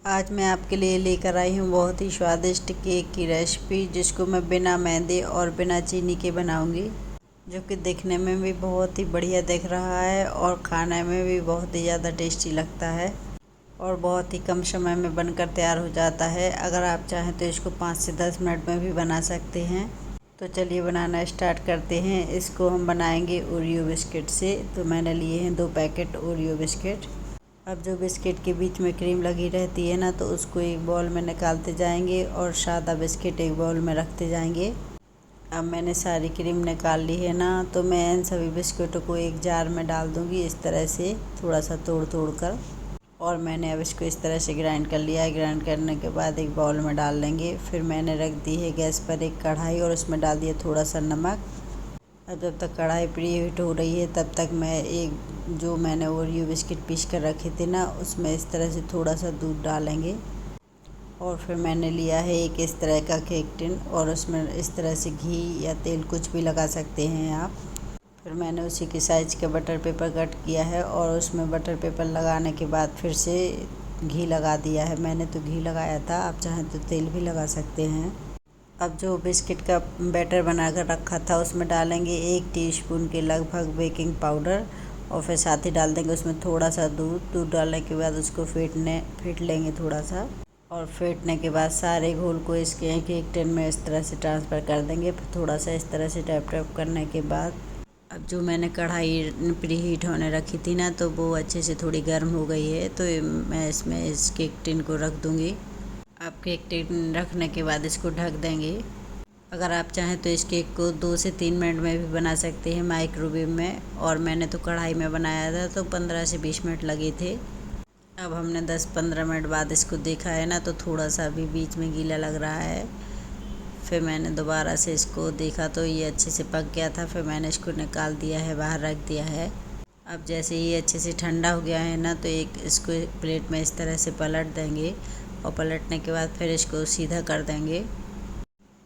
आज मैं आपके लिए लेकर आई हूँ बहुत ही स्वादिष्ट केक की रेसिपी, जिसको मैं बिना मैदे और बिना चीनी के बनाऊँगी, जो कि दिखने में भी बहुत ही बढ़िया दिख रहा है और खाने में भी बहुत ही ज़्यादा टेस्टी लगता है और बहुत ही कम समय में बनकर तैयार हो जाता है। अगर आप चाहें तो इसको 5 से 10 मिनट में भी बना सकते हैं। तो चलिए बनाना स्टार्ट करते हैं। इसको हम बनाएंगे ओरियो बिस्किट से। तो मैंने लिए हैं 2 पैकेट ओरियो बिस्किट। अब जो बिस्किट के बीच में क्रीम लगी रहती है ना, तो उसको एक बाउल में निकालते जाएंगे और सादा बिस्किट एक बाउल में रखते जाएंगे। अब मैंने सारी क्रीम निकाल ली है ना, तो मैं इन सभी बिस्किटों को एक जार में डाल दूंगी, इस तरह से थोड़ा सा तोड़ तोड़ कर। और मैंने अब इसको इस तरह से ग्राइंड कर लिया है। ग्राइंड करने के बाद एक बाउल में डाल लेंगे। फिर मैंने रख दी है गैस पर एक कढ़ाई और उसमें डाल दिया थोड़ा सा नमक। अब जब तक कढ़ाई प्री हीट हो रही है, तब तक मैं जो मैंने ओरियो बिस्किट पीस कर रखे थे ना, उसमें इस तरह से थोड़ा सा दूध डालेंगे। और फिर मैंने लिया है एक इस तरह का केक टिन और उसमें इस तरह से घी या तेल कुछ भी लगा सकते हैं आप। फिर मैंने उसी के साइज़ का बटर पेपर कट किया है और उसमें बटर पेपर लगाने के बाद फिर से घी लगा दिया है। मैंने तो घी लगाया था, आप चाहें तो तेल भी लगा सकते हैं। अब जो बिस्किट का बैटर बना कर रखा था, उसमें डालेंगे 1 टीस्पून के लगभग बेकिंग पाउडर और फिर साथ ही डाल देंगे उसमें थोड़ा सा दूध डालने के बाद उसको फेंट लेंगे थोड़ा सा। और फेंटने के बाद सारे घोल को इसके केक टिन में इस तरह से ट्रांसफ़र कर देंगे। फिर थोड़ा सा इस तरह से टैप टैप करने के बाद अब जो मैंने कढ़ाई प्री हीट होने रखी थी ना, तो वो अच्छे से थोड़ी गर्म हो गई है। तो मैं इसमें इस केक टिन को रख दूँगी। आप केक टिन रखने के बाद इसको ढक देंगे। अगर आप चाहें तो इस केक को 2 से 3 मिनट में भी बना सकते हैं माइक्रोवेव में। और मैंने तो कढ़ाई में बनाया था, तो 15 से 20 मिनट लगे थे। अब हमने 10-15 मिनट बाद इसको देखा है ना, तो थोड़ा सा अभी बीच में गीला लग रहा है। फिर मैंने दोबारा से इसको देखा तो ये अच्छे से पक गया था। फिर मैंने इसको निकाल दिया है, बाहर रख दिया है। अब जैसे ये अच्छे से ठंडा हो गया है ना, तो इसको प्लेट में इस तरह से पलट देंगे और पलटने के बाद फिर इसको सीधा कर देंगे।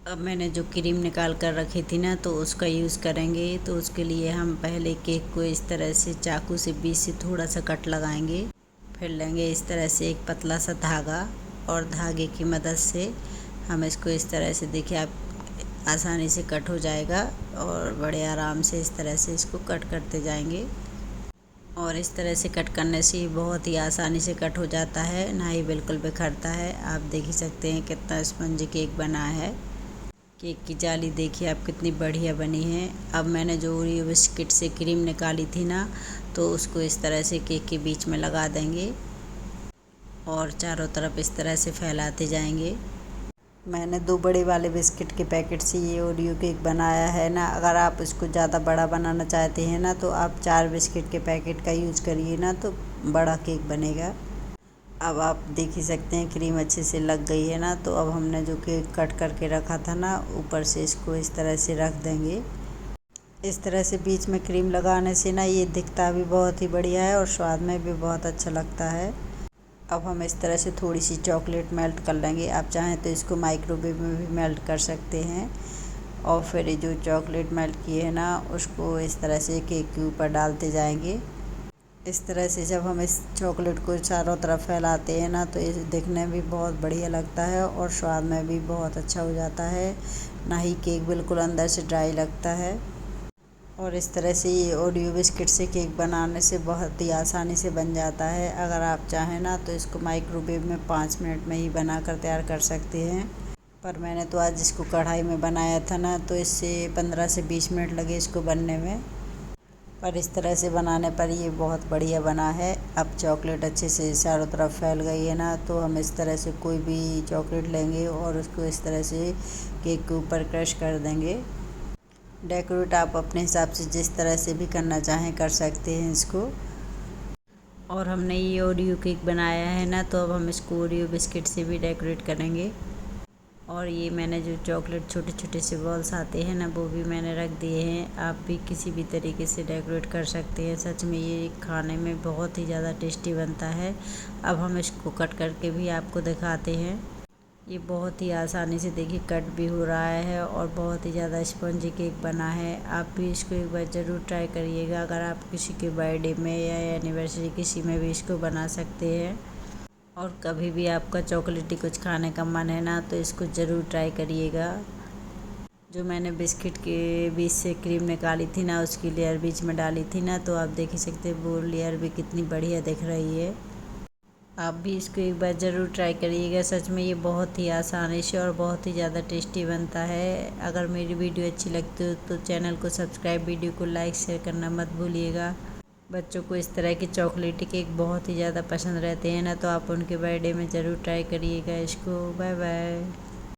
अब मैंने जो क्रीम निकाल कर रखी थी ना, तो उसका यूज़ करेंगे। तो उसके लिए हम पहले केक को इस तरह से चाकू से बीच से थोड़ा सा कट लगाएंगे। फिर लेंगे इस तरह से एक पतला सा धागा और धागे की मदद से हम इसको इस तरह से, देखिए आप, आसानी से कट हो जाएगा और बड़े आराम से इस तरह से इसको कट करते जाएंगे। और इस तरह से कट करने से ये बहुत ही आसानी से कट हो जाता है, ना ही बिल्कुल बिखरता है। आप देख ही सकते हैं कितना स्पंजी केक बना है। केक की जाली देखिए आप कितनी बढ़िया बनी है। अब मैंने जो ओरियो बिस्किट से क्रीम निकाली थी ना, तो उसको इस तरह से केक के बीच में लगा देंगे और चारों तरफ इस तरह से फैलाते जाएंगे। मैंने 2 बड़े वाले बिस्किट के पैकेट से ये ओरियो केक बनाया है ना। अगर आप इसको ज़्यादा बड़ा बनाना चाहते हैं ना, तो आप 4 बिस्किट के पैकेट का यूज़ करिए ना, तो बड़ा केक बनेगा। अब आप देख ही सकते हैं क्रीम अच्छे से लग गई है ना। तो अब हमने जो केक कट करके रखा था ना, ऊपर से इसको इस तरह से रख देंगे। इस तरह से बीच में क्रीम लगाने से ना ये दिखता भी बहुत ही बढ़िया है और स्वाद में भी बहुत अच्छा लगता है। अब हम इस तरह से थोड़ी सी चॉकलेट मेल्ट कर लेंगे। आप चाहें तो इसको माइक्रोवेव में भी मेल्ट कर सकते हैं। और फिर ये जो चॉकलेट मेल्ट की है ना, उसको इस तरह से केक के ऊपर डालते जाएंगे। इस तरह से जब हम इस चॉकलेट को चारों तरफ फैलाते हैं ना, तो ये दिखने में भी बहुत बढ़िया लगता है और स्वाद में भी बहुत अच्छा हो जाता है। ना ही केक बिल्कुल अंदर से ड्राई लगता है। और इस तरह से ये ओरियो बिस्किट से केक बनाने से बहुत ही आसानी से बन जाता है। अगर आप चाहें ना, तो इसको माइक्रोवेव में 5 मिनट में ही बनाकर तैयार कर सकते हैं। पर मैंने तो आज इसको कढ़ाई में बनाया था ना, तो इससे 15 से 20 मिनट लगे इसको बनने में। पर इस तरह से बनाने पर ये बहुत बढ़िया बना है। अब चॉकलेट अच्छे से चारों तरफ फैल गई है ना, तो हम इस तरह से कोई भी चॉकलेट लेंगे और उसको इस तरह से केक के ऊपर क्रश कर देंगे। डेकोरेट आप अपने हिसाब से जिस तरह से भी करना चाहें कर सकते हैं इसको। और हमने ये ओरियो केक बनाया है ना, तो अब हम इसको ओरियो बिस्किट से भी डेकोरेट करेंगे। और ये मैंने जो चॉकलेट छोटे छोटे से बॉल्स आते हैं ना, वो भी मैंने रख दिए हैं। आप भी किसी भी तरीके से डेकोरेट कर सकते हैं। सच में ये खाने में बहुत ही ज़्यादा टेस्टी बनता है। अब हम इसको कट करके भी आपको दिखाते हैं। ये बहुत ही आसानी से देखिए कट भी हो रहा है और बहुत ही ज़्यादा स्पंजी केक बना है। आप भी इसको एक बार ज़रूर ट्राई करिएगा। अगर आप किसी के बर्थडे में या एनिवर्सरी किसी में भी इसको बना सकते हैं। और कभी भी आपका चॉकलेटी कुछ खाने का मन है ना, तो इसको ज़रूर ट्राई करिएगा। जो मैंने बिस्किट के बीच से क्रीम निकाली थी ना, उसकी लेयर बीच में डाली थी ना, तो आप देख ही सकते हैं वो लेयर भी कितनी बढ़िया दिख रही है। आप भी इसको एक बार ज़रूर ट्राई करिएगा। सच में ये बहुत ही आसानी से और बहुत ही ज़्यादा टेस्टी बनता है। अगर मेरी वीडियो अच्छी लगती हो तो चैनल को सब्सक्राइब, वीडियो को लाइक शेयर करना मत भूलिएगा। बच्चों को इस तरह की चॉकलेटी केक बहुत ही ज़्यादा पसंद रहते हैं ना, तो आप उनके बर्थडे में ज़रूर ट्राई करिएगा इसको। Bye bye.